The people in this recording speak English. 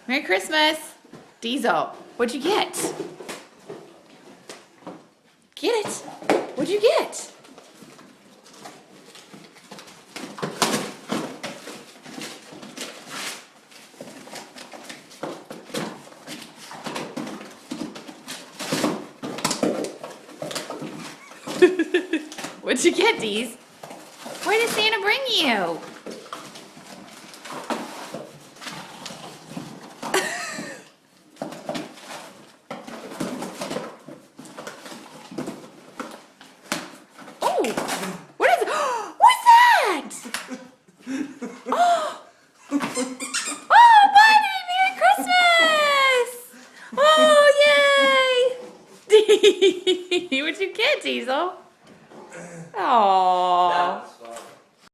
Merry Christmas. Diesel, what'd you get? Get it? What'd you get? What'd you get, Deez? Where did Santa bring you? Oh, what is? What's that? Oh, oh, buddy, Merry Christmas! Oh, yay! What'd you get, Diesel?